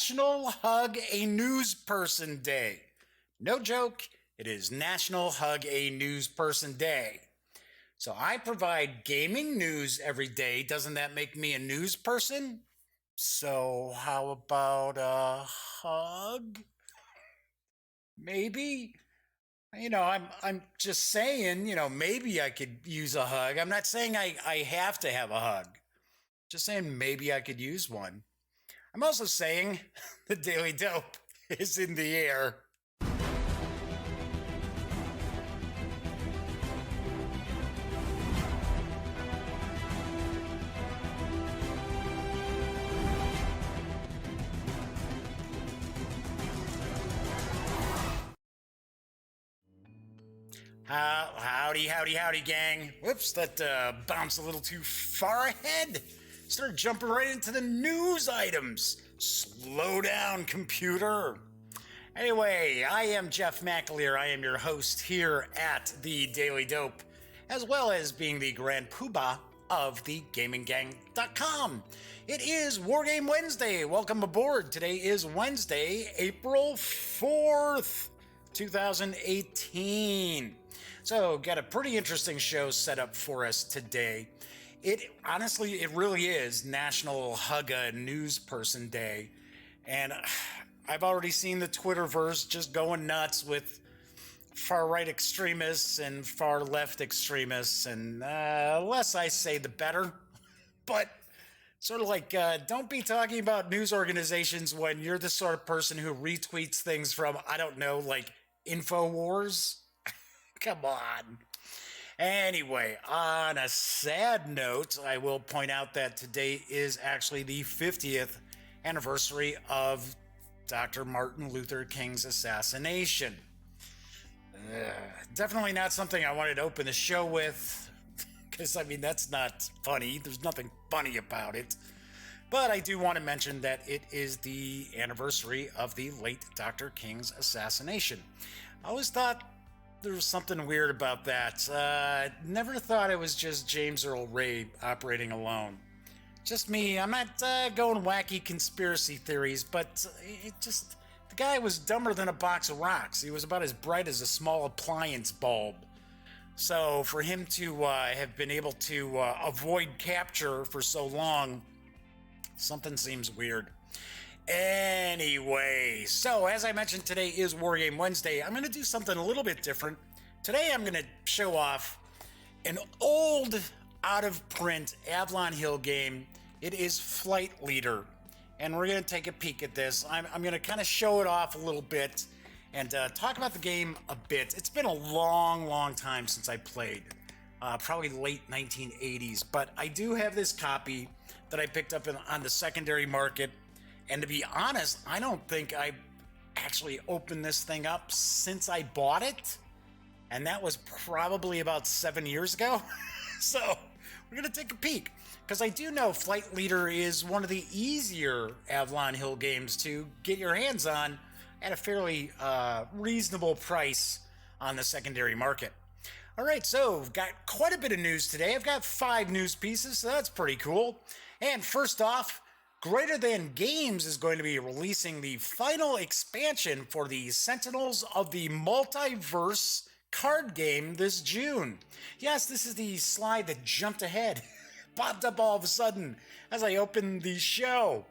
National Hug a News Person Day. No joke, it is National Hug a News Person Day. So I provide gaming news every day. Doesn't that make me a news person? So how about a hug? Maybe? I'm just saying, maybe I could use a hug. I'm not saying I have to have a hug. Just saying maybe I could use one. I'm also saying the Daily Dope is in the air. Howdy, gang. Whoops, that bounced a little too far ahead. Started jumping right into the news items. Slow down, computer. Anyway, I am Jeff McAleer. I am your host here at the Daily Dope, as well as being the Grand Poobah of the GamingGang.com. It is Wargame Wednesday. Welcome aboard. Today is Wednesday, April 4th, 2018. So, got a pretty interesting show set up for us today. It really is National Hug a News Person Day. And I've already seen the Twitterverse just going nuts with far-right extremists and far-left extremists. And less I say, the better. But sort of like, don't be talking about news organizations when you're the sort of person who retweets things from, I don't know, like InfoWars. Come on. Anyway, on a sad note, I will point out that today is actually the 50th anniversary of Dr. Martin Luther King's assassination. Definitely not something I wanted to open the show with, because, that's not funny. There's nothing funny about it. But I do want to mention that it is the anniversary of the late Dr. King's assassination. I always thought there was something weird about that. Never thought it was just James Earl Ray operating alone. Just me. I'm not going wacky conspiracy theories, but the guy was dumber than a box of rocks. He was about as bright as a small appliance bulb. So for him to have been able to avoid capture for so long, something seems weird. Anyway, so as I mentioned, today is Wargame Wednesday. I'm going to do something a little bit different. Today I'm going to show off an old, out-of-print Avalon Hill game. It is Flight Leader, and we're going to take a peek at this. I'm going to kind of show it off a little bit and talk about the game a bit. It's been a long time since I played, probably late 1980s, but I do have this copy that I picked up on the secondary market. And to be honest, I don't think I actually opened this thing up since I bought it. And that was probably about 7 years ago. So we're going to take a peek. Because I do know Flight Leader is one of the easier Avalon Hill games to get your hands on at a fairly reasonable price on the secondary market. All right, so we've got quite a bit of news today. I've got 5 news pieces, so that's pretty cool. And first off, Greater Than Games is going to be releasing the final expansion for the Sentinels of the Multiverse card game this June. Yes, this is the slide that jumped ahead, popped up all of a sudden as I opened the show.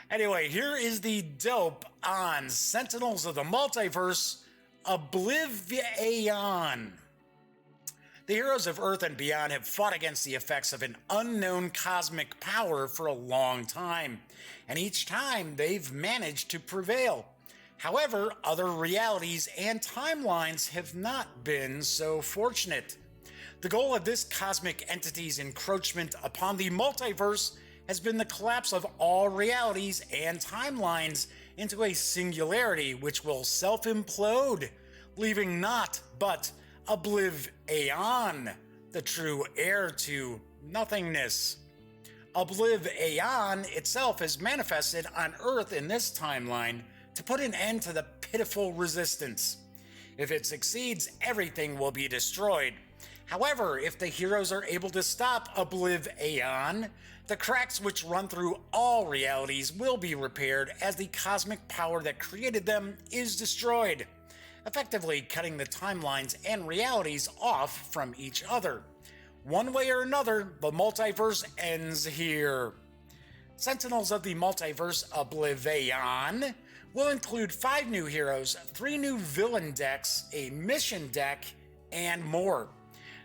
Anyway, here is the dope on Sentinels of the Multiverse Oblivion. The heroes of Earth and beyond have fought against the effects of an unknown cosmic power for a long time, and each time they've managed to prevail. However, other realities and timelines have not been so fortunate. The goal of this cosmic entity's encroachment upon the multiverse has been the collapse of all realities and timelines into a singularity which will self-implode, leaving naught but Oblivion, the true heir to nothingness. Oblivion itself is manifested on Earth in this timeline to put an end to the pitiful resistance. If it succeeds, everything will be destroyed. However, if the heroes are able to stop Oblivion, the cracks which run through all realities will be repaired as the cosmic power that created them is destroyed, effectively cutting the timelines and realities off from each other. One way or another, the multiverse ends here. Sentinels of the Multiverse Oblivion will include 5 new heroes, 3 new villain decks, a mission deck, and more.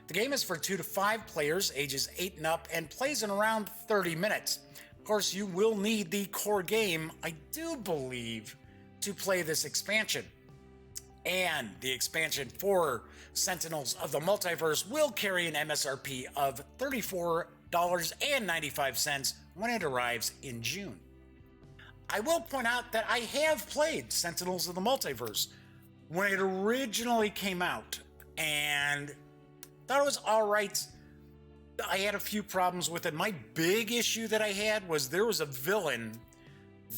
The game is for 2 to 5 players, ages 8 and up, and plays in around 30 minutes. Of course, you will need the core game, I do believe, to play this expansion. And the expansion for Sentinels of the Multiverse will carry an MSRP of $34.95 when it arrives in June. I will point out that I have played Sentinels of the Multiverse when it originally came out, and thought it was alright. I had a few problems with it. My big issue that I had was there was a villain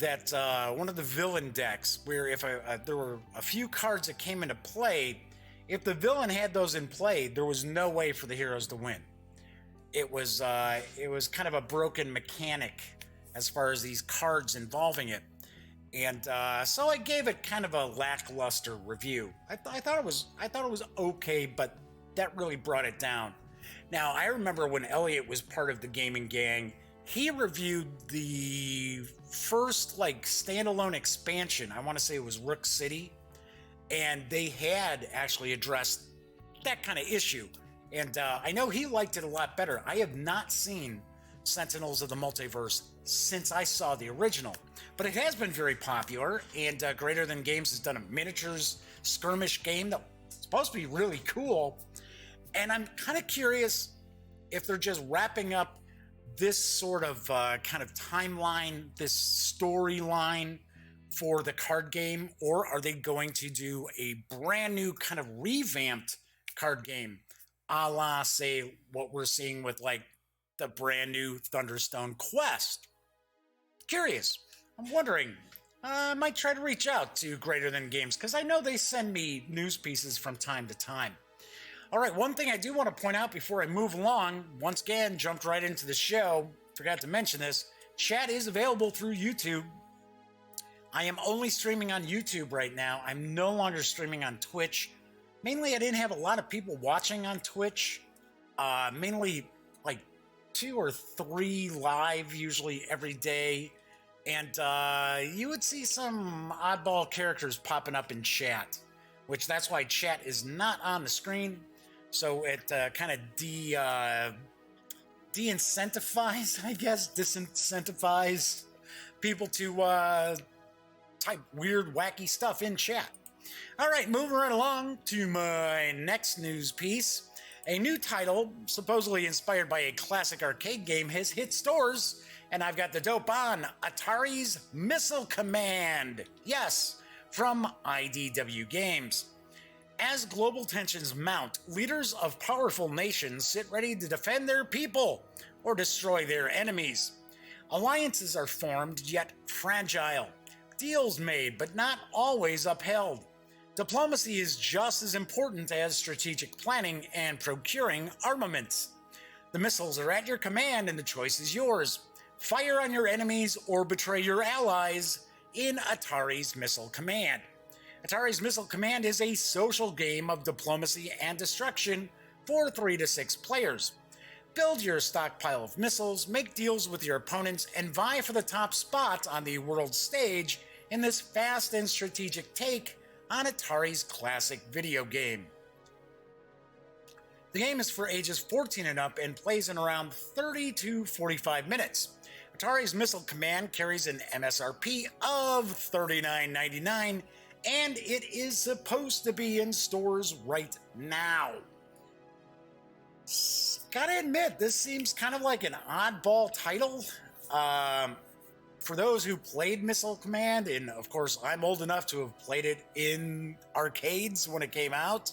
that, one of the villain decks, where if there were a few cards that came into play, if the villain had those in play, there was no way for the heroes to win. It was kind of a broken mechanic as far as these cards involving it. And so I gave it kind of a lackluster review. I thought it was okay, but that really brought it down. Now, I remember when Elliot was part of the gaming gang, he reviewed the first standalone expansion. I want to say it was Rook City, and they had actually addressed that kind of issue. And I know he liked it a lot better. I have not seen Sentinels of the Multiverse since I saw the original, but it has been very popular, and Greater Than Games has done a miniatures skirmish game that's supposed to be really cool. And I'm kind of curious if they're just wrapping up this sort of kind of timeline, this storyline for the card game, or are they going to do a brand new kind of revamped card game, a la, say, what we're seeing with the brand new Thunderstone Quest? Curious. I'm wondering. I might try to reach out to Greater Than Games, because I know they send me news pieces from time to time. All right, one thing I do want to point out before I move along, once again, jumped right into the show, forgot to mention this, chat is available through YouTube. I am only streaming on YouTube right now. I'm no longer streaming on Twitch. Mainly, I didn't have a lot of people watching on Twitch. Mainly, 2 or 3 live, usually every day. And you would see some oddball characters popping up in chat, which that's why chat is not on the screen. So it kind of de-incentivize, I guess, disincentivize people to type weird, wacky stuff in chat. All right, moving right along to my next news piece. A new title, supposedly inspired by a classic arcade game, has hit stores, and I've got the dope on Atari's Missile Command. Yes, from IDW Games. As global tensions mount, leaders of powerful nations sit ready to defend their people or destroy their enemies. Alliances are formed, yet fragile. Deals made, but not always upheld. Diplomacy is just as important as strategic planning and procuring armaments. The missiles are at your command and the choice is yours. Fire on your enemies or betray your allies in Atari's Missile Command. Atari's Missile Command is a social game of diplomacy and destruction for 3 to 6 players. Build your stockpile of missiles, make deals with your opponents, and vie for the top spot on the world stage in this fast and strategic take on Atari's classic video game. The game is for ages 14 and up and plays in around 30 to 45 minutes. Atari's Missile Command carries an MSRP of $39.99, and it is supposed to be in stores right now. Gotta admit, this seems kind of like an oddball title. For those who played Missile Command, and of course I'm old enough to have played it in arcades when it came out,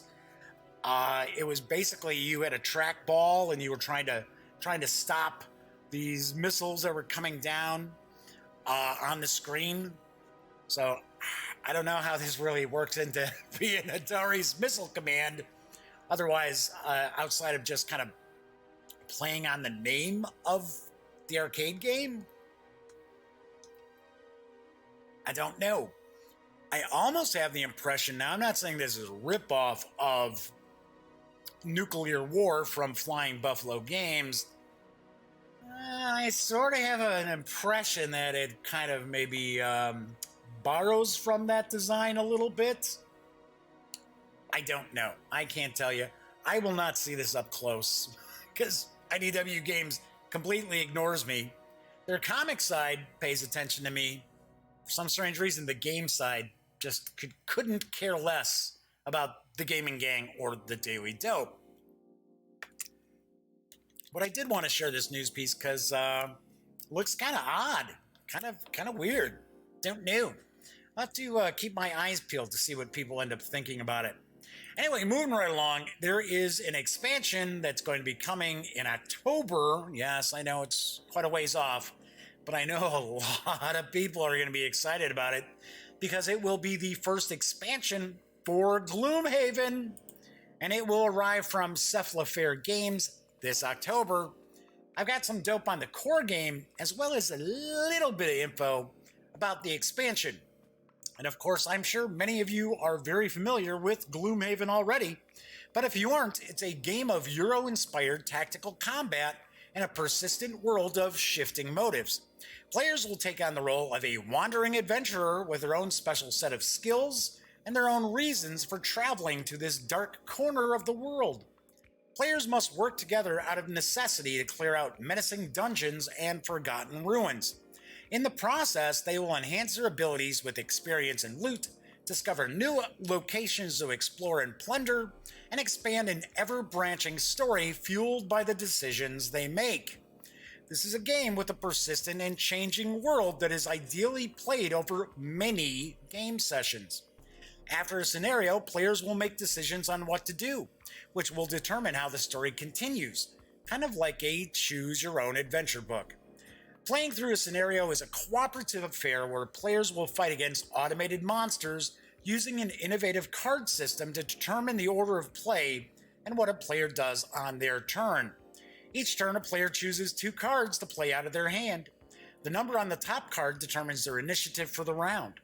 it was basically you had a trackball and you were trying to stop these missiles that were coming down on the screen. So I don't know how this really works into being Atari's Missile Command. Otherwise, outside of just kind of playing on the name of the arcade game, I don't know. I almost have the impression, now I'm not saying this is a ripoff of Nuclear War from Flying Buffalo Games. I sort of have an impression that it kind of maybe borrows from that design a little bit. I don't know. I can't tell you. I will not see this up close because IDW Games completely ignores me. Their comic side pays attention to me. For some strange reason, the game side just couldn't care less about the Gaming Gang or the Daily Dope. But I did want to share this news piece because it looks kind of odd, kind of weird. Don't know. I'll have to keep my eyes peeled to see what people end up thinking about it. Anyway, moving right along, there is an expansion that's going to be coming in October. Yes, I know it's quite a ways off, but I know a lot of people are going to be excited about it because it will be the first expansion for Gloomhaven, and it will arrive from Cephalofair Games this October. I've got some dope on the core game, as well as a little bit of info about the expansion. And of course, I'm sure many of you are very familiar with Gloomhaven already, but if you aren't, it's a game of Euro-inspired tactical combat in a persistent world of shifting motives. Players will take on the role of a wandering adventurer with their own special set of skills and their own reasons for traveling to this dark corner of the world. Players must work together out of necessity to clear out menacing dungeons and forgotten ruins. In the process, they will enhance their abilities with experience and loot, discover new locations to explore and plunder, and expand an ever-branching story fueled by the decisions they make. This is a game with a persistent and changing world that is ideally played over many game sessions. After a scenario, players will make decisions on what to do, which will determine how the story continues, kind of like a choose-your-own-adventure book. Playing through a scenario is a cooperative affair where players will fight against automated monsters using an innovative card system to determine the order of play and what a player does on their turn. Each turn, a player chooses 2 cards to play out of their hand. The number on the top card determines their initiative for the round.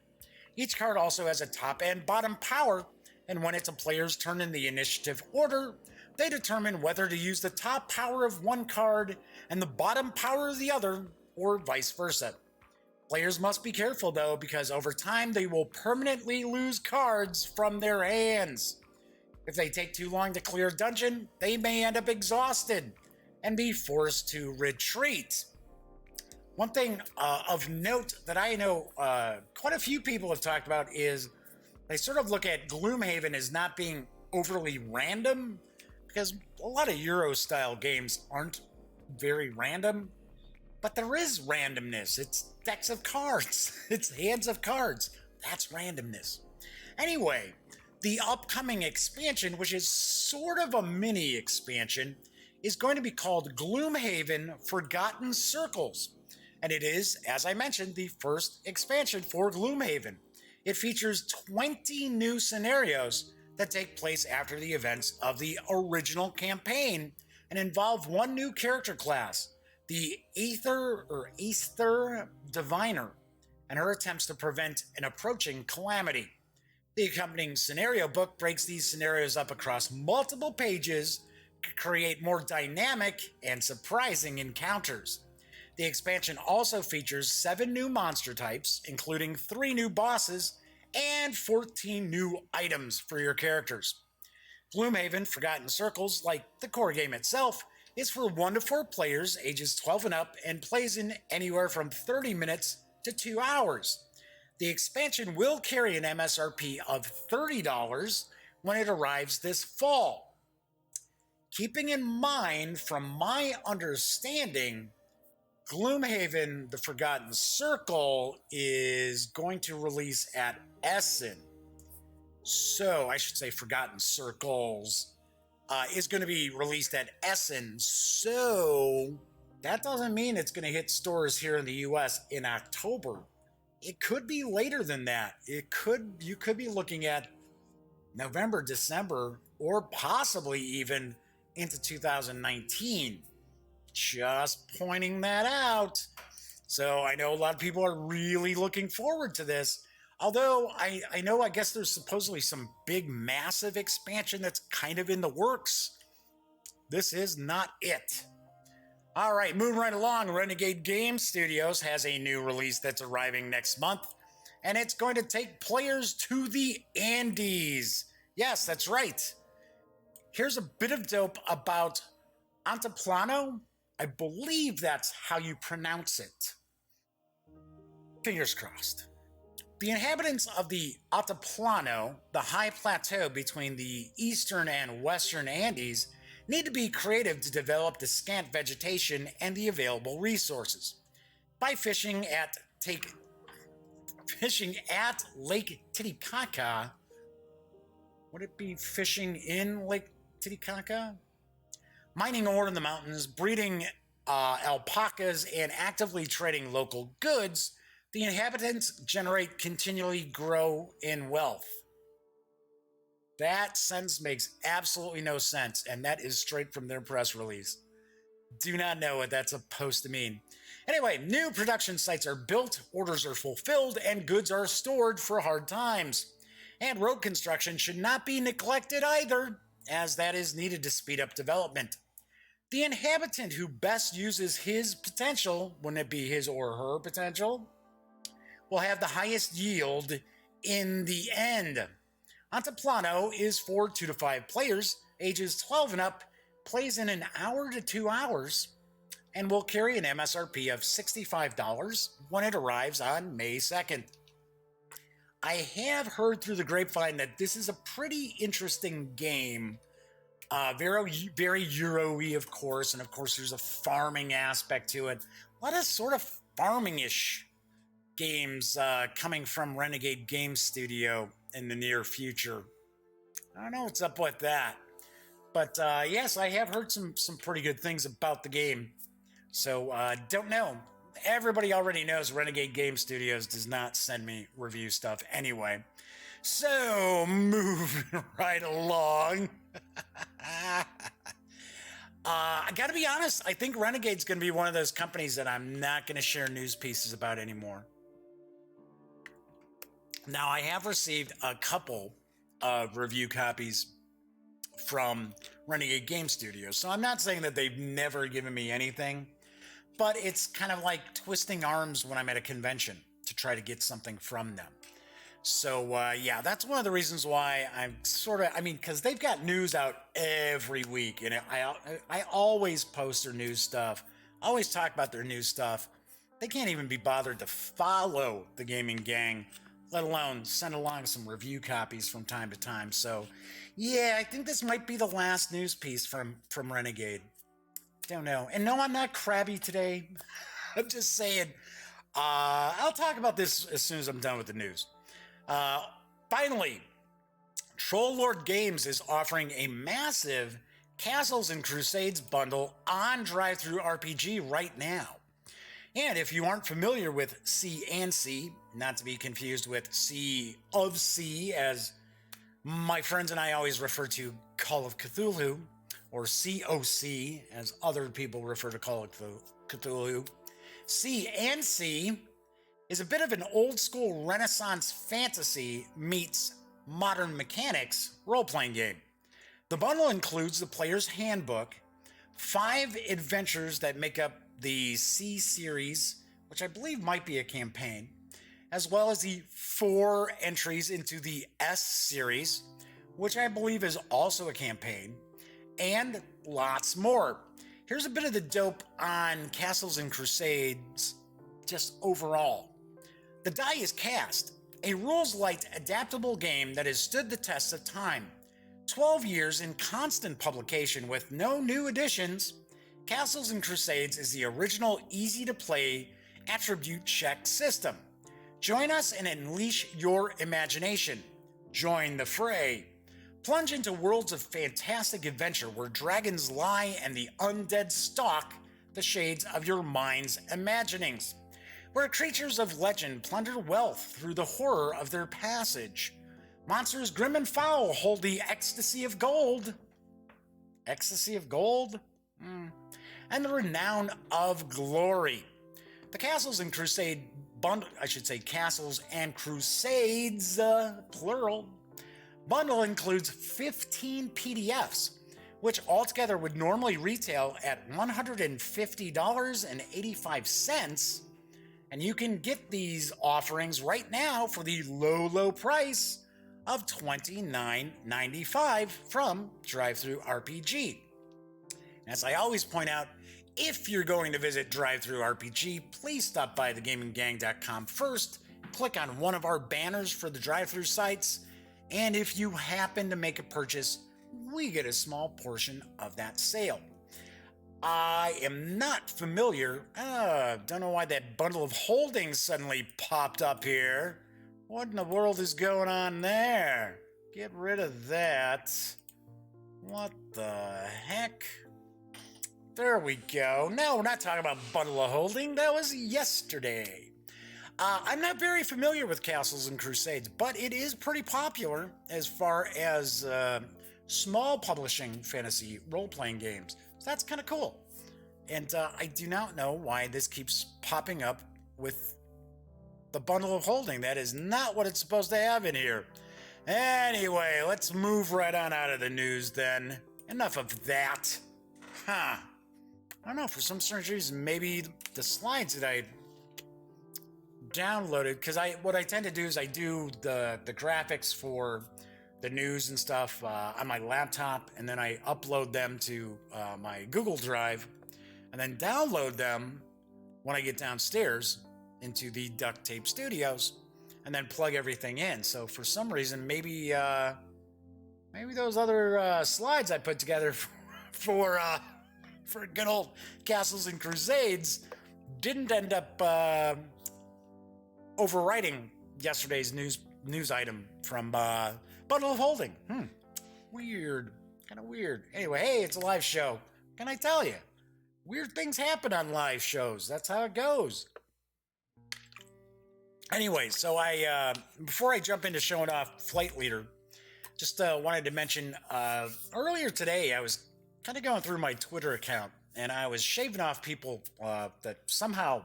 Each card also has a top and bottom power, and when it's a player's turn in the initiative order, they determine whether to use the top power of one card and the bottom power of the other, or vice versa. Players must be careful though, because over time they will permanently lose cards from their hands. If they take too long to clear a dungeon, they may end up exhausted and be forced to retreat. One thing of note that I know quite a few people have talked about is they sort of look at Gloomhaven as not being overly random, because a lot of Euro-style games aren't very random. But there is randomness. It's decks of cards. It's hands of cards. That's randomness. Anyway, the upcoming expansion, which is sort of a mini expansion, is going to be called Gloomhaven Forgotten Circles. And it is, as I mentioned, the first expansion for Gloomhaven. It features 20 new scenarios that take place after the events of the original campaign and involve one new character class, the Aether Diviner, and her attempts to prevent an approaching calamity. The accompanying scenario book breaks these scenarios up across multiple pages to create more dynamic and surprising encounters. The expansion also features 7 new monster types, including 3 new bosses and 14 new items for your characters. Gloomhaven Forgotten Circles, like the core game itself, is for 1 to 4 players ages 12 and up and plays in anywhere from 30 minutes to 2 hours. The expansion will carry an MSRP of $30 when it arrives this fall. Keeping in mind, from my understanding, Gloomhaven The Forgotten Circle is going to release at Essen. So, I should say Forgotten Circles is going to be released at Essen. So, that doesn't mean it's going to hit stores here in the US in October. It could be later than that. You could be looking at November, December, or possibly even into 2019. Just pointing that out. So I know a lot of people are really looking forward to this. Although I know, I guess there's supposedly some big, massive expansion that's kind of in the works. This is not it. All right, moving right along, Renegade Game Studios has a new release that's arriving next month, and it's going to take players to the Andes. Yes, that's right. Here's a bit of dope about Altiplano. I believe that's how you pronounce it. Fingers crossed. The inhabitants of the Altiplano, the high plateau between the eastern and western Andes, need to be creative to develop the scant vegetation and the available resources. By fishing at Lake Titicaca, would it be fishing in Lake Titicaca? Mining ore in the mountains, breeding alpacas, and actively trading local goods, the inhabitants continually grow in wealth. That sentence makes absolutely no sense, and that is straight from their press release. Do not know what that's supposed to mean. Anyway, new production sites are built, orders are fulfilled, and goods are stored for hard times. And road construction should not be neglected either, as that is needed to speed up development. The inhabitant who best uses his potential, wouldn't it be his or her potential, will have the highest yield in the end. Altiplano is for 2 to 5 players, ages 12 and up, plays in an hour to 2 hours, and will carry an MSRP of $65 when it arrives on May 2nd. I have heard through the grapevine that this is a pretty interesting game. Very Euro-y, of course, and of course there's a farming aspect to it. A lot of sort of farming-ish games coming from Renegade Game Studio in the near future. I don't know what's up with that. But yes, I have heard some pretty good things about the game. So don't know. Everybody already knows Renegade Game Studios does not send me review stuff anyway. So moving right along. I gotta be honest, I think Renegade's gonna be one of those companies that I'm not gonna share news pieces about anymore. Now, I have received a couple of review copies from Renegade Game Studios, so I'm not saying that they've never given me anything, but it's kind of like twisting arms when I'm at a convention to try to get something from them. So, yeah, that's one of the reasons why I'm because they've got news out every week, and I always post their news stuff, always talk about their new stuff. They can't even be bothered to follow the gaming gang, let alone send along some review copies from time to time. So, yeah, I think this might be the last news piece from Renegade. Don't know. And no, I'm not crabby today. I'm just saying, I'll talk about this as soon as I'm done with the news. Finally, Troll Lord Games is offering a massive Castles and Crusades bundle on Drive-Thru RPG right now. And if you aren't familiar with C&C, not to be confused with Sea of C, as my friends and I always refer to Call of Cthulhu, or COC, as other people refer to Call of Cthulhu. C&C is a bit of an old-school Renaissance fantasy meets modern mechanics role-playing game. The bundle includes the player's handbook, 5 adventures that make up the C series, which I believe might be a campaign, as well as the 4 entries into the S series, which I believe is also a campaign, and lots more. Here's a bit of the dope on Castles and Crusades, just overall. The Die is Cast, a rules-light, adaptable game that has stood the test of time. 12 years in constant publication with no new additions, Castles and Crusades is the original easy-to-play attribute check system. Join us and unleash your imagination. Join the fray. Plunge into worlds of fantastic adventure where dragons lie and the undead stalk the shades of your mind's imaginings. Where creatures of legend plunder wealth through the horror of their passage. Monsters Grim and Foul hold the Ecstasy of Gold. Ecstasy of Gold? And the Renown of Glory. The Castles and Crusade bundle, I should say Castles and Crusades, plural, bundle includes 15 PDFs, which altogether would normally retail at $150.85. And you can get these offerings right now for the low price of $29.95 from Drive-Thru RPG. As I always point out, if you're going to visit Drive-Thru RPG, please stop by thegaminggang.com first, click on one of our banners for the drive-thru sites, and if you happen to make a purchase, we get a small portion of that sale. I am not familiar. Don't know why that bundle of holdings suddenly popped up here. What in the world is going on there? Get rid of that. What the heck? There we go. No, we're not talking about bundle of holding. That was yesterday. I'm not very familiar with Castles and Crusades, but it is pretty popular as far as small publishing fantasy role-playing games. So that's kind of cool. And I do not know why this keeps popping up with the bundle of holding. That is not what it's supposed to have in here. Anyway, let's move right on out of the news then. Enough of that. I don't know, for some strange reason, maybe the slides that I downloaded, because what I tend to do is I do the graphics for the news and stuff on my laptop, and then I upload them to my Google Drive, and then download them when I get downstairs into the Duct Tape Studios, and then plug everything in. So for some reason, maybe those other slides I put together for good old Castles and Crusades didn't end up overwriting yesterday's news item from Bundle of Holding. Weird. Kind of weird. Anyway, hey, it's a live show. Can I tell you? Weird things happen on live shows. That's how it goes. Anyway, so before I jump into showing off Flight Leader, just wanted to mention earlier today I was kind of going through my Twitter account, and I was shaving off people that somehow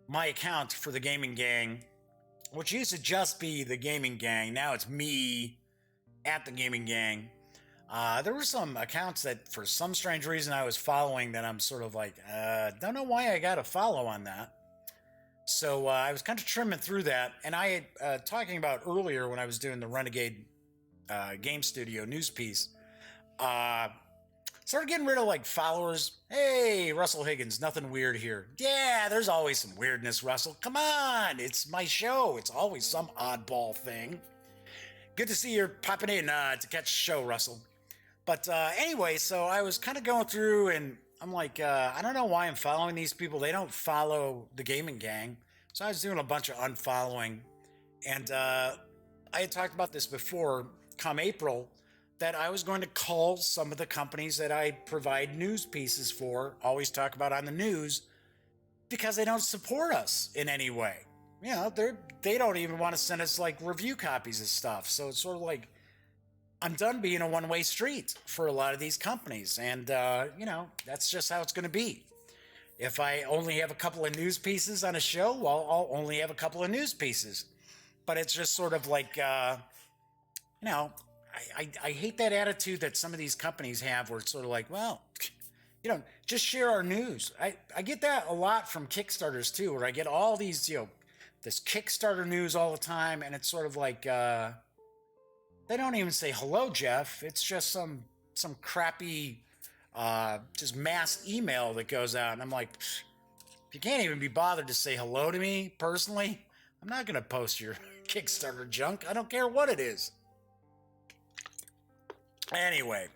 my account for the Gaming Gang, which used to just be the Gaming Gang, now it's me at the Gaming Gang. There were some accounts that for some strange reason I was following that I'm sort of like, don't know why I got to follow on that. So I was kind of trimming through that, and I had talking about earlier when I was doing the Renegade Game Studio news piece, started getting rid of like followers. Hey, Russell Higgins, nothing weird here. Yeah, there's always some weirdness, Russell. Come on, it's my show. It's always some oddball thing. Good to see you're popping in to catch the show, Russell. But anyway, so I was kind of going through, and I'm like, I don't know why I'm following these people. They don't follow the Gaming Gang. So I was doing a bunch of unfollowing. And I had talked about this before, come April, that I was going to call some of the companies that I provide news pieces for, always talk about on the news, because they don't support us in any way. You know, they don't even want to send us like review copies of stuff. So it's sort of like, I'm done being a one-way street for a lot of these companies. And, you know, that's just how it's going to be. If I only have a couple of news pieces on a show, well, I'll only have a couple of news pieces. But it's just sort of like, you know, I hate that attitude that some of these companies have where it's sort of like, well, you know, just share our news. I get that a lot from Kickstarters too, where I get all these, you know, this Kickstarter news all the time. And it's sort of like, they don't even say, hello, Jeff. It's just some crappy, just mass email that goes out. And I'm like, if you can't even be bothered to say hello to me personally, I'm not going to post your Kickstarter junk. I don't care what it is. Anyway,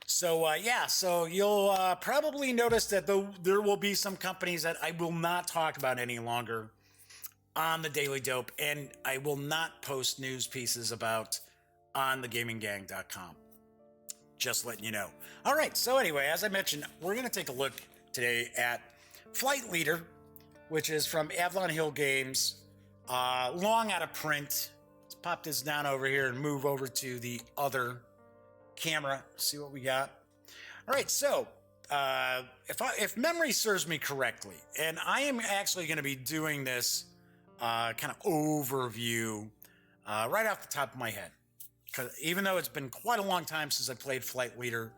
so yeah, so you'll probably notice that there will be some companies that I will not talk about any longer on the Daily Dope, and I will not post news pieces about on thegaminggang.com. Just letting you know. All right, so anyway, as I mentioned, we're going to take a look today at Flight Leader, which is from Avalon Hill Games, long out of print. Let's pop this down over here and move over to the other camera. See what we got. All right, so if memory serves me correctly, and I am actually going to be doing this kind of overview right off the top of my head, because even though it's been quite a long time since I played Flight Leader,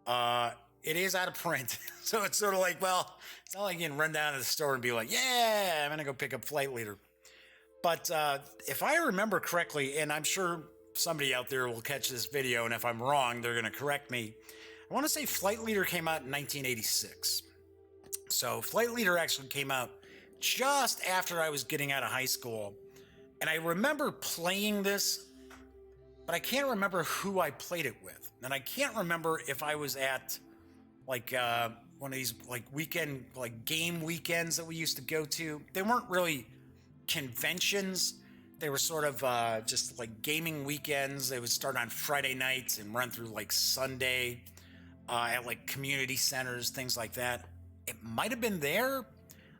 it is out of print. So it's sort of like, well, it's not like you can run down to the store and be like, yeah, I'm going to go pick up Flight Leader. But if I remember correctly, and I'm sure somebody out there will catch this video, and if I'm wrong, they're going to correct me. I want to say Flight Leader came out in 1986. So Flight Leader actually came out just after I was getting out of high school. And I remember playing this, but I can't remember who I played it with. And I can't remember if I was at like one of these like weekend, like game weekends that we used to go to. They weren't really conventions. They were sort of just like gaming weekends. They would start on Friday nights and run through like Sunday at like community centers, things like that. It might have been there.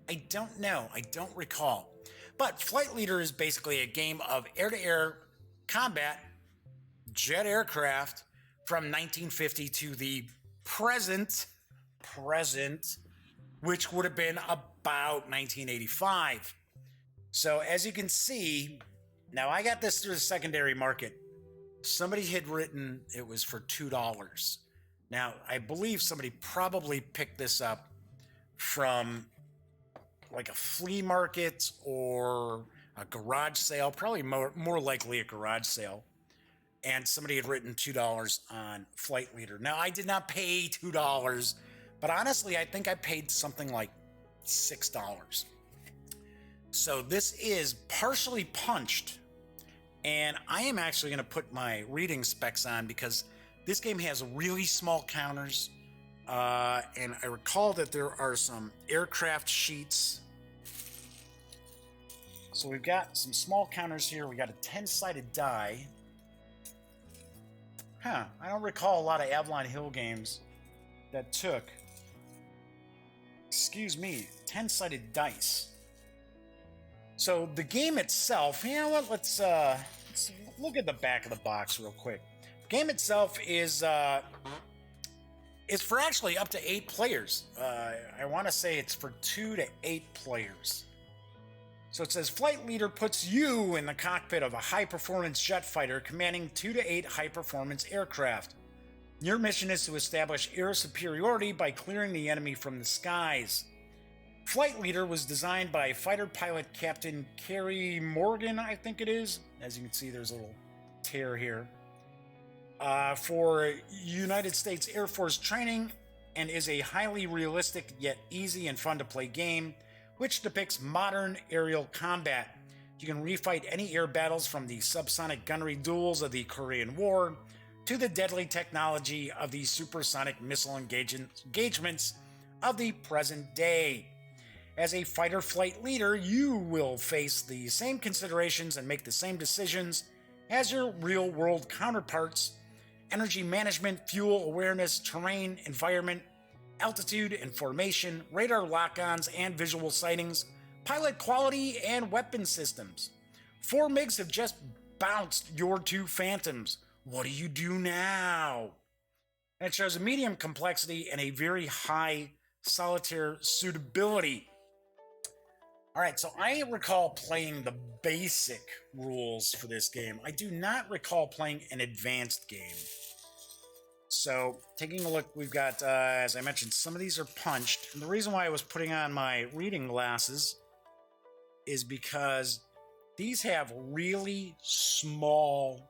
I don't know. I don't recall. But Flight Leader is basically a game of air-to-air combat jet aircraft from 1950 to the present, which would have been about 1985. So as you can see, now I got this through the secondary market. Somebody had written it was for $2. Now, I believe somebody probably picked this up from like a flea market or a garage sale, probably more likely a garage sale. And somebody had written $2 on Flight Leader. Now, I did not pay $2, but honestly, I think I paid something like $6. So this is partially punched, and I am actually going to put my reading specs on because this game has really small counters, and I recall that there are some aircraft sheets. So we've got some small counters here. We got a 10-sided die. I don't recall a lot of Avalon Hill games that took, 10-sided dice. So the game itself, you know what? Let's look at the back of the box real quick. The game itself is for actually up to 8 players. I want to say it's for 2 to 8 players. So it says Flight Leader puts you in the cockpit of a high-performance jet fighter commanding 2 to 8 high-performance aircraft. Your mission is to establish air superiority by clearing the enemy from the skies. Flight Leader was designed by fighter pilot Captain Kerry Morgan, I think it is. As you can see, there's a little tear here. For United States Air Force training, and is a highly realistic yet easy and fun to play game, which depicts modern aerial combat. You can refight any air battles from the subsonic gunnery duels of the Korean War to the deadly technology of the supersonic missile engagements of the present day. As a fighter flight leader, you will face the same considerations and make the same decisions as your real-world counterparts: energy management, fuel awareness, terrain, environment, altitude and formation, radar lock-ons and visual sightings, pilot quality, and weapon systems. 4 MiGs have just bounced your 2 Phantoms. What do you do now? And it shows a medium complexity and a very high solitaire suitability. All right, so I recall playing the basic rules for this game. I do not recall playing an advanced game. So, taking a look, we've got, as I mentioned, some of these are punched. And the reason why I was putting on my reading glasses is because these have really small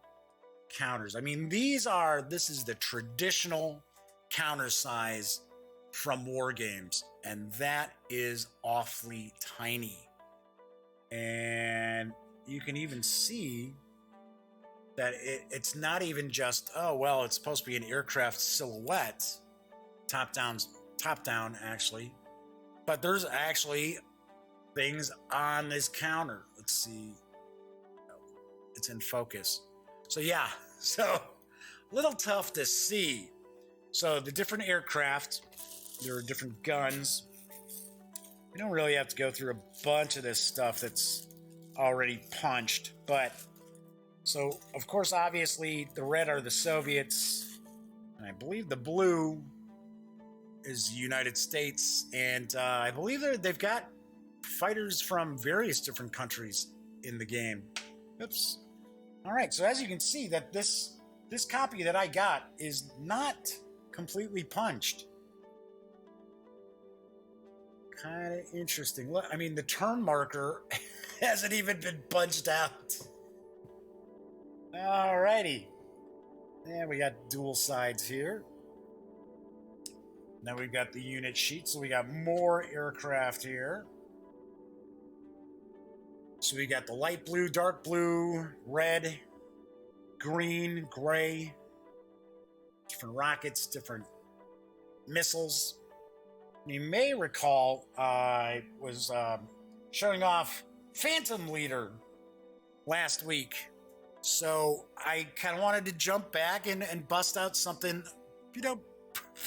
counters. I mean, this is the traditional counter size from war games, and that is awfully tiny. And you can even see that it's not even just, oh, well, it's supposed to be an aircraft silhouette, top down actually, but there's actually things on this counter. Let's see. It's in focus. So yeah, so a little tough to see. So the different aircraft, there are different guns. We don't really have to go through a bunch of this stuff that's already punched, but So, of course, obviously, the red are the Soviets, and I believe the blue is the United States, and I believe they've got fighters from various different countries in the game. Oops. All right, so as you can see, that this copy that I got is not completely punched. Kind of interesting. Look, I mean, the turn marker hasn't even been punched out. Alrighty. And we got dual sides here. Now we've got the unit sheet, so we got more aircraft here. So we got the light blue, dark blue, red, green, gray, different rockets, different missiles. You may recall I was showing off Phantom Leader last week. So I kind of wanted to jump back and bust out something,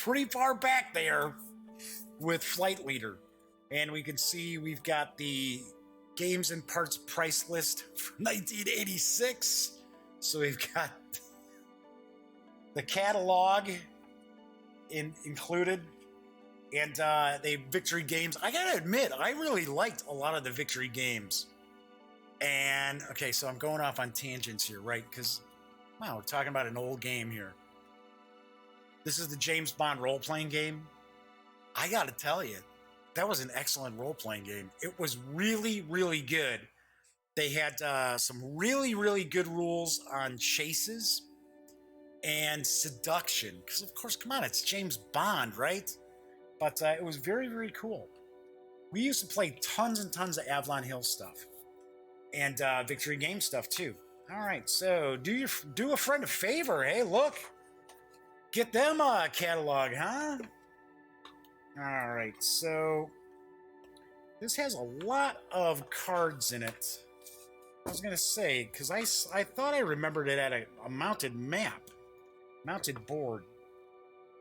pretty far back there with Flight Leader. And we can see we've got the Games and Parts price list for 1986. So we've got the catalog included, and they Victory Games. I gotta admit, I really liked a lot of the Victory games. And okay, so I'm going off on tangents here, right? Because wow, we're talking about an old game here. This is the James Bond role-playing game. I gotta tell you, that was an excellent role-playing game. It was really, really good. They had some really, really good rules on chases and seduction. Because of course, come on, it's James Bond, right? But it was very, very cool. We used to play tons and tons of Avalon Hill stuff. And Victory Game stuff too. All right, so do a friend a favor. Hey, look, get them a catalog, huh? All right, so this has a lot of cards in it. I was gonna say, because I thought I remembered it at a mounted map, mounted board.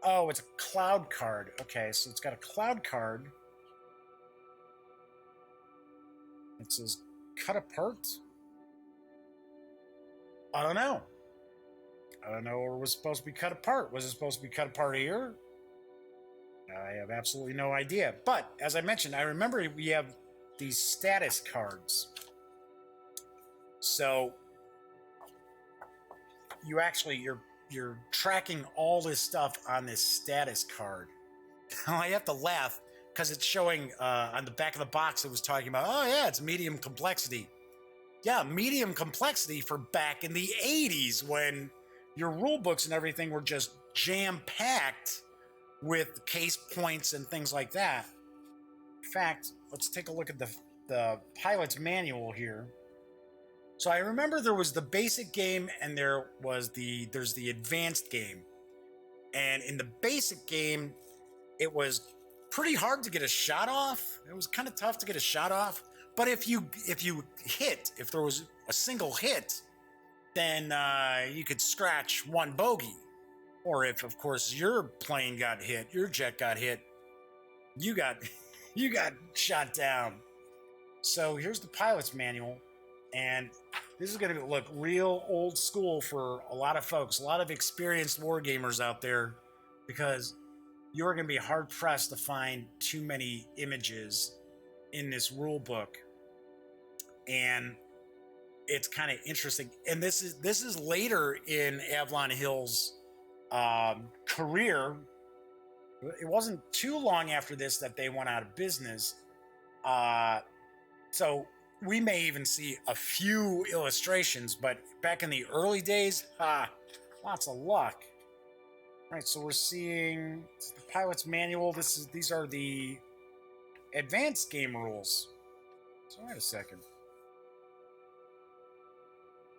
Oh, it's a cloud card. Okay, so it's got a cloud card. It says cut apart. I don't know. I don't know where it was supposed to be cut apart. Was it supposed to be cut apart here? I have absolutely no idea. But as I mentioned, I remember we have these status cards. So you actually you're tracking all this stuff on this status card. Now I have to laugh because it's showing on the back of the box. It was talking about, oh yeah, it's medium complexity. Yeah, medium complexity for back in the 80s when your rule books and everything were just jam-packed with case points and things like that. In fact, let's take a look at the pilot's manual here. So I remember there was the basic game and there's the advanced game. And in the basic game, it was pretty hard to get a shot off. It was kind of tough to get a shot off. But if there was a single hit, then you could scratch one bogey. Or if, of course, your plane got hit, your jet got hit, you got shot down. So here's the pilot's manual, and this is going to look real old school for a lot of folks, a lot of experienced wargamers out there, because you're going to be hard pressed to find too many images in this rule book. And it's kind of interesting. And this is later in Avalon Hill's career. It wasn't too long after this that they went out of business. So we may even see a few illustrations, but back in the early days, lots of luck. All right, so we're seeing the pilot's manual. These are the advanced game rules. So wait a second.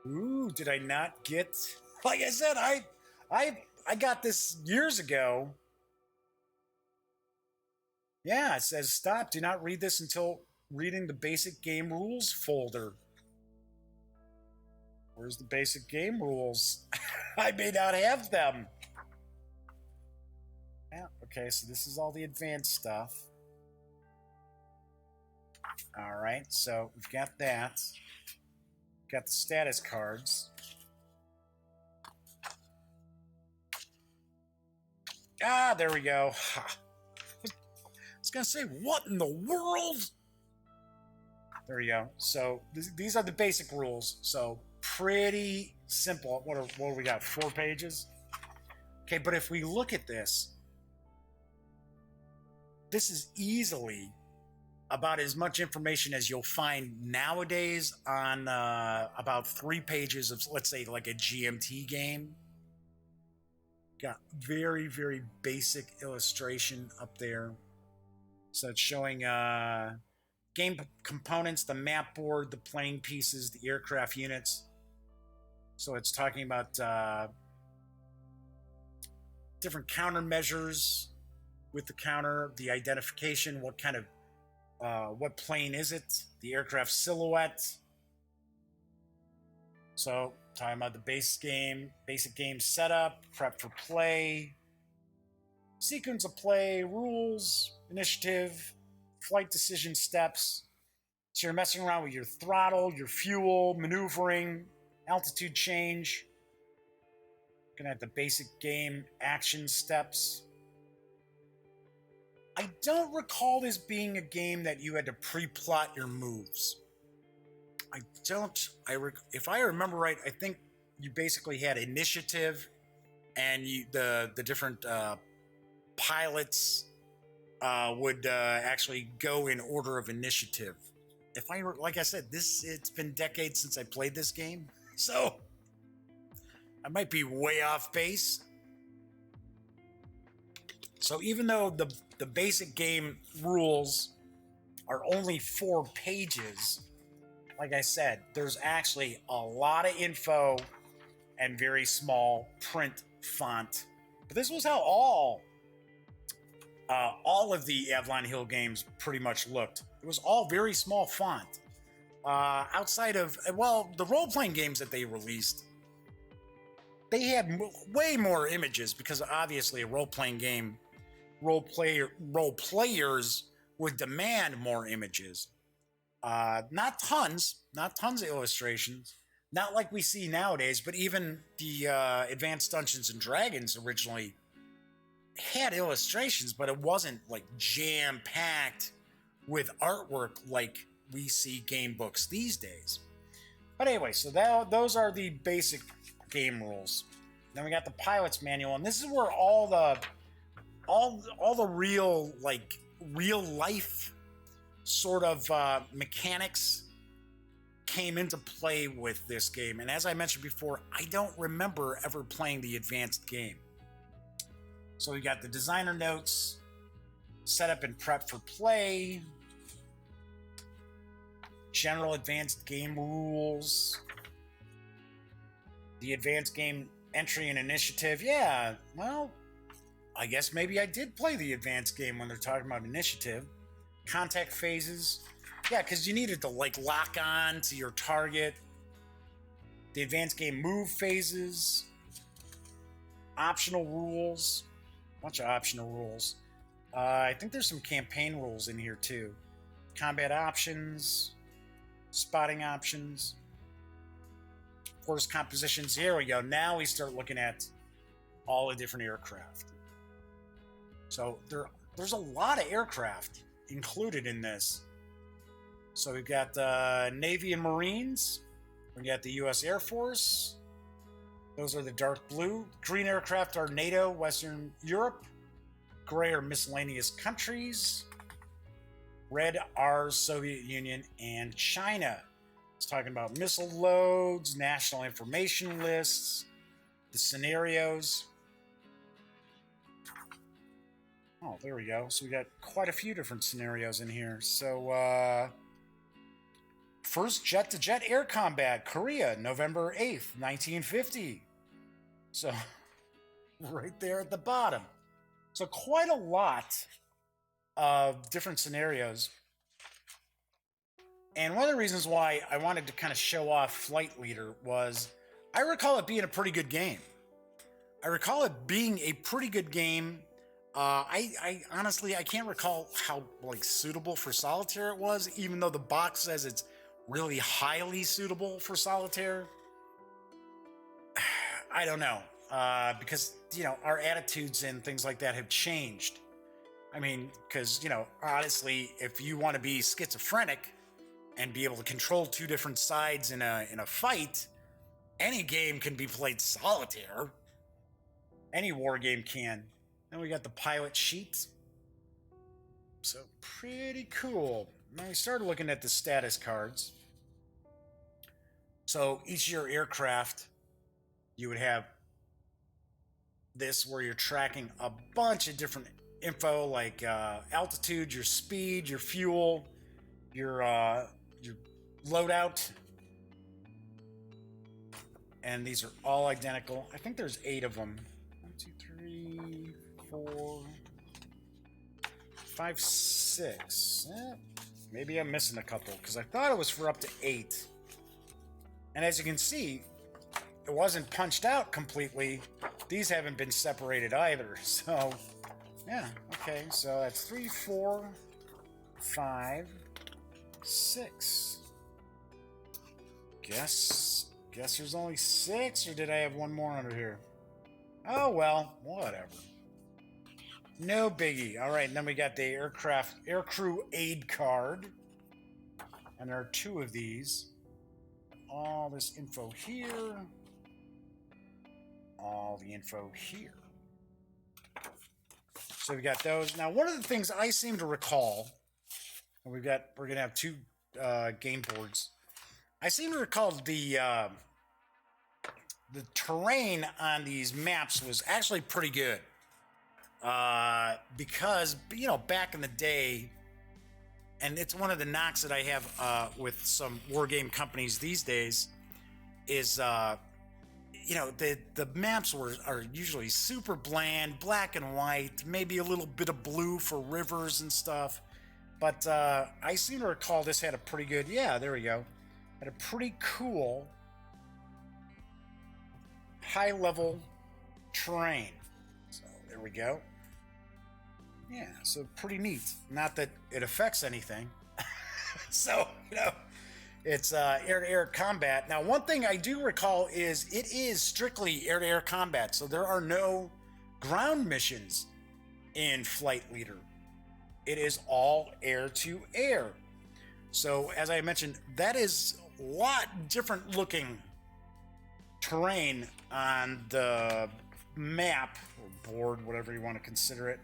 Ooh, did I not get? Like I said, I got this years ago. Yeah, it says stop. Do not read this until reading the basic game rules folder. Where's the basic game rules? I may not have them. Yeah, okay, so this is all the advanced stuff. All right, so we've got that. Got the status cards. Ah, there we go. Ha. I was going to say, what in the world? There we go. So these are the basic rules. So pretty simple. What do we got? 4 pages? Okay, but if we look at this, this is easily about as much information as you'll find nowadays on about 3 pages of, let's say, like a GMT game. Got very, very basic illustration up there. So it's showing game components, the map board, the playing pieces, the aircraft units. So it's talking about different countermeasures with the counter, the identification, what kind of what plane is it, the aircraft silhouette. So talking about the basic game setup, prep for play, sequence of play, rules, initiative, flight decision steps. So you're messing around with your throttle, your fuel, maneuvering, altitude change. Looking at the basic game action steps. I don't recall this being a game that you had to pre-plot your moves. If I remember right, I think you basically had initiative, and the different pilots would actually go in order of initiative. Like I said, it's been decades since I played this game, so I might be way off base. So even though the basic game rules are only 4 pages, like I said, there's actually a lot of info and very small print font. But this was how all of the Avalon Hill games pretty much looked. It was all very small font. Outside of, well, the role-playing games that they released, they had way more images because obviously a role-playing game, role players would demand more images. Not tons of illustrations, not like we see nowadays, but even the Advanced Dungeons and Dragons originally had illustrations, but it wasn't like jam-packed with artwork like we see game books these days. But anyway, so those are the basic game rules. Then we got the pilot's manual, and this is where all the real life sort of mechanics came into play with this game. And as I mentioned before, I don't remember ever playing the advanced game. So we got the designer notes, setup and prep for play, general advanced game rules, the advanced game entry and initiative. Yeah, well, I guess maybe I did play the advanced game when they're talking about initiative. Contact phases. Yeah, because you needed to lock on to your target. The advanced game move phases. Optional rules. Bunch of optional rules. I think there's some campaign rules in here too. Combat options. Spotting options. Force compositions. Here we go. Now we start looking at all the different aircraft. So there's a lot of aircraft included in this. So we've got Navy and Marines. We got the U.S. Air Force. Those are the dark blue. Green aircraft are NATO, Western Europe. Gray are miscellaneous countries. Red are Soviet Union and China. It's talking about missile loads, national information lists, the scenarios. Oh, there we go. So we got quite a few different scenarios in here. So, first jet-to-jet air combat, Korea, November 8th, 1950. So, right there at the bottom. So quite a lot of different scenarios. And one of the reasons why I wanted to kind of show off Flight Leader was I recall it being a pretty good game. I honestly, I can't recall how suitable for solitaire it was, even though the box says it's really highly suitable for solitaire. I don't know. because, our attitudes and things like that have changed. I mean, because, honestly, if you want to be schizophrenic and be able to control two different sides in a fight, any game can be played solitaire. Any war game can. Then we got the pilot sheet. So pretty cool. Now we started looking at the status cards. So each of your aircraft, you would have this where you're tracking a bunch of different info like altitude, your speed, your fuel, your loadout. And these are all identical. I think there's 8 of them. 1, 2, 3, 4, 5, 6. Maybe I'm missing a couple because I thought it was for up to 8. And as you can see, it wasn't punched out completely. These haven't been separated either. So, yeah, okay. So that's 3, 4, 5, 6. Guess there's only 6, or did I have one more under here? Oh, well, whatever. No biggie. All right, and then we got the aircrew aid card. And there are 2 of these. All this info here. All the info here. So we got those. Now, one of the things I seem to recall, and we're going to have 2 game boards. I seem to recall the terrain on these maps was actually pretty good. Because, back in the day, and it's one of the knocks that I have with some war game companies these days, is, the maps are usually super bland, black and white, maybe a little bit of blue for rivers and stuff. But I seem to recall this had a pretty good, there we go, had a pretty cool high-level terrain. So there we go. Yeah, so pretty neat. Not that it affects anything. So, it's air-to-air combat. Now, one thing I do recall is it is strictly air-to-air combat, so there are no ground missions in Flight Leader. It is all air-to-air. So, as I mentioned, that is a lot different looking terrain on the map, or board, whatever you want to consider it.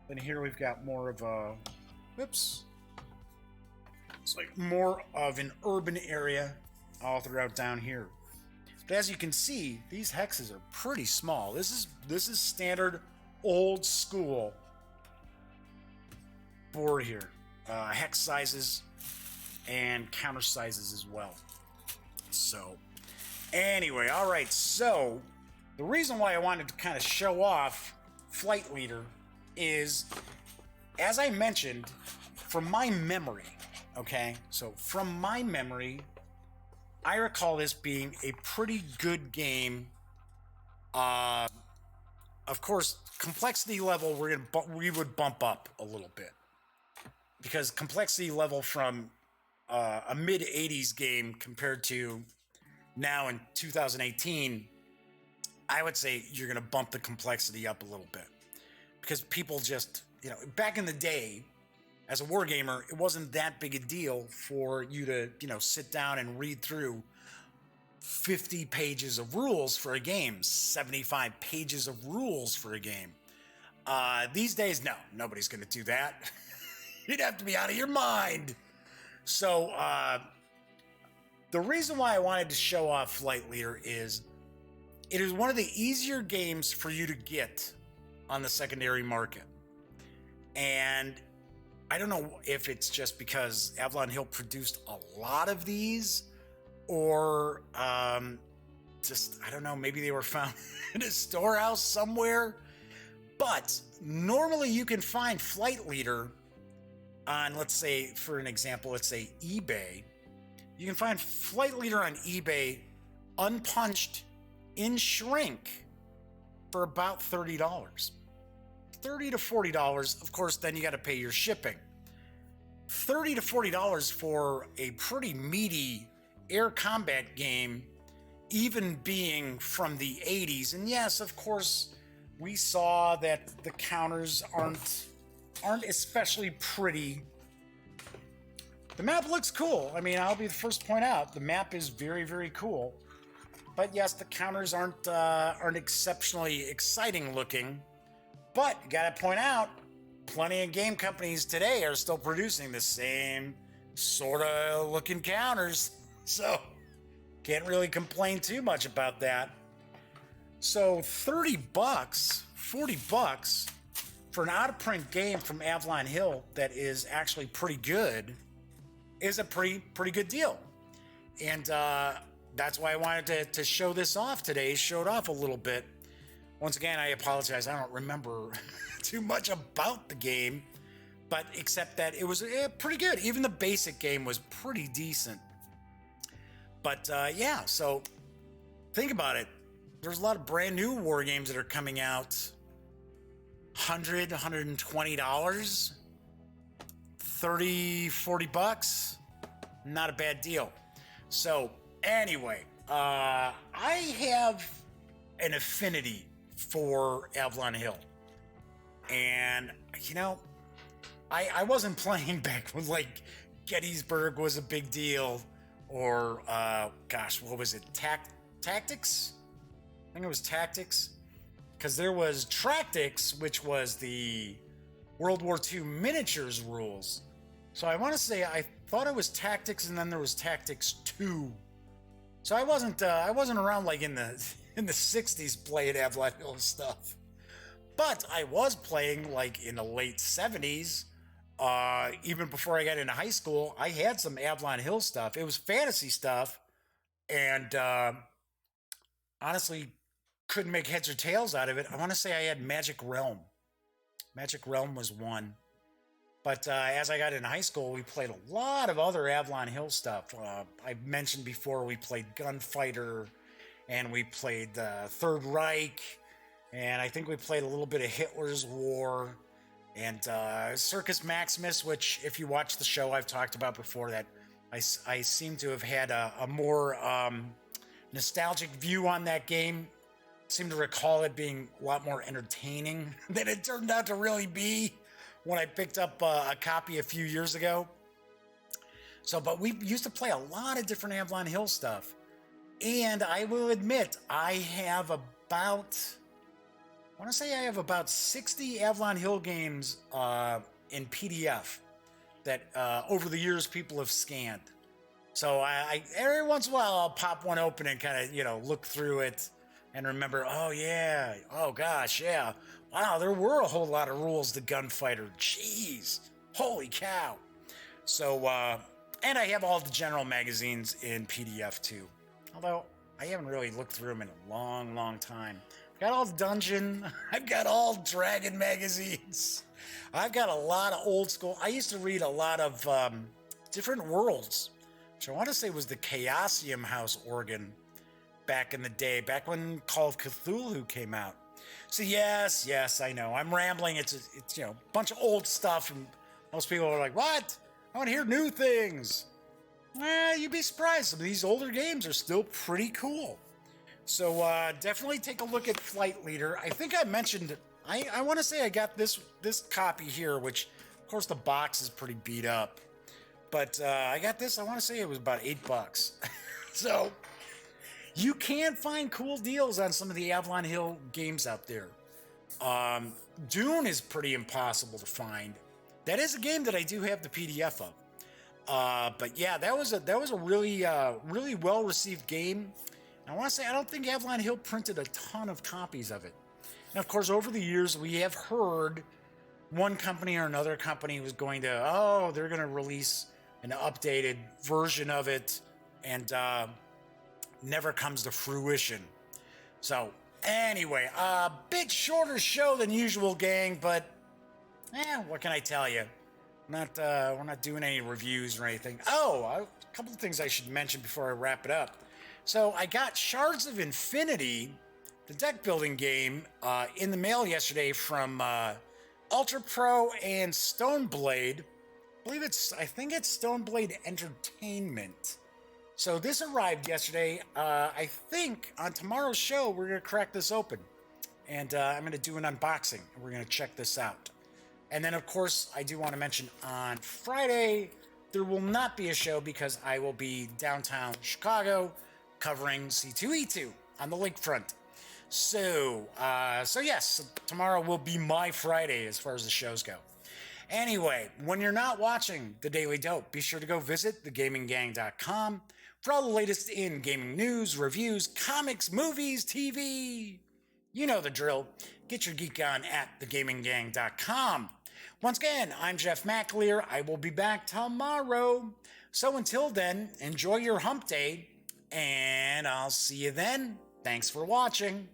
Then here we've got more of a, it's like more of an urban area all throughout down here. But as you can see, these hexes are pretty small. This is standard old school board here. Hex sizes and counter sizes as well. So anyway, all right. So the reason why I wanted to kind of show off Flight Leader is, as I mentioned, from my memory, okay? So from my memory, I recall this being a pretty good game. Of course, complexity level, we would bump up a little bit. Because complexity level from a mid-80s game compared to now in 2018, I would say you're going to bump the complexity up a little bit. Because people just, back in the day, as a wargamer, it wasn't that big a deal for you to, sit down and read through 50 pages of rules for a game, 75 pages of rules for a game. These days, no, nobody's going to do that. You'd have to be out of your mind. So, the reason why I wanted to show off Flight Leader is it is one of the easier games for you to get on the secondary market. And I don't know if it's just because Avalon Hill produced a lot of these, or just, I don't know, maybe they were found in a storehouse somewhere. But normally you can find Flight Leader on, let's say, for an example, let's say eBay. You can find Flight Leader on eBay unpunched in shrink for about $30. $30 to $40. Of course, then you got to pay your shipping. $30 to $40 for a pretty meaty air combat game even being from the 80s. And yes, of course, we saw that the counters aren't especially pretty. The map looks cool. I mean, I'll be the first to point out the map is very, very cool. But yes, the counters aren't exceptionally exciting looking. But you gotta point out, plenty of game companies today are still producing the same sort of looking counters. So can't really complain too much about that. So $30, $40 for an out-of-print game from Avalon Hill that is actually pretty good is a pretty good deal. And that's why I wanted to show this off today, show it off a little bit. Once again, I apologize. I don't remember too much about the game, but except that it was pretty good. Even the basic game was pretty decent. But yeah, so think about it. There's a lot of brand new war games that are coming out. $100, $120, $30, $40, not a bad deal. So anyway, I have an affinity for Avalon Hill. And, you know, I wasn't playing back when, like, Gettysburg was a big deal. Or, gosh, what was it? Tactics? I think it was Tactics. Because there was Tractics, which was the World War II miniatures rules. So I want to say I thought it was Tactics, and then there was Tactics 2. So I wasn't around like in the 60s playing Avalon Hill stuff. But I was playing like in the late 70s. Even before I got into high school, I had some Avalon Hill stuff. It was fantasy stuff, and honestly, couldn't make heads or tails out of it. I want to say I had Magic Realm. Magic Realm was one. But as I got into high school, we played a lot of other Avalon Hill stuff. I mentioned before we played Gunfighter, and we played Third Reich, and I think we played a little bit of Hitler's War, and Circus Maximus, which if you watch the show I've talked about before, that I seem to have had a more nostalgic view on that game. Seem to recall it being a lot more entertaining than it turned out to really be when I picked up a copy a few years ago. So, but we used to play a lot of different Avalon Hill stuff. And I will admit, I have about 60 Avalon Hill games in PDF that over the years people have scanned. So I every once in a while I'll pop one open and kind of, look through it and remember, oh yeah, oh gosh, yeah. Wow, there were a whole lot of rules to Gunfighter. Jeez, holy cow. So, and I have all the general magazines in PDF too. Although I haven't really looked through them in a long, long time. I've got all the Dungeon. I've got all Dragon magazines. I've got a lot of old school. I used to read a lot of different worlds, which I want to say was the Chaosium House organ back in the day, back when Call of Cthulhu came out. So yes, I know. I'm rambling. It's a bunch of old stuff, and most people are like, what? I want to hear new things. You'd be surprised. Some of these older games are still pretty cool. So definitely take a look at Flight Leader. I think I mentioned, I want to say I got this copy here, which, of course, the box is pretty beat up. But I got this, I want to say it was about $8. So you can find cool deals on some of the Avalon Hill games out there. Dune is pretty impossible to find. That is a game that I do have the PDF of. But yeah, that was a really really well received game. And I want to say I don't think Avalon Hill printed a ton of copies of it. And of course, over the years we have heard one company or another company was going to they're going to release an updated version of it, and never comes to fruition. So anyway, a bit shorter show than usual, gang, but what can I tell you? We're not doing any reviews or anything. A couple of things I should mention before I wrap it up. So I got Shards of Infinity, the deck building game, in the mail yesterday from Ultra Pro and Stoneblade. I think it's Stoneblade Entertainment. So this arrived yesterday. I think on tomorrow's show, we're going to crack this open. And I'm going to do an unboxing. And we're going to check this out. And then, of course, I do want to mention on Friday, there will not be a show because I will be downtown Chicago covering C2E2 on the lakefront. So yes, tomorrow will be my Friday as far as the shows go. Anyway, when you're not watching The Daily Dope, be sure to go visit thegaminggang.com for all the latest in gaming news, reviews, comics, movies, TV. You know the drill. Get your geek on at thegaminggang.com. Once again, I'm Jeff McAleer. I will be back tomorrow. So until then, enjoy your hump day, and I'll see you then. Thanks for watching.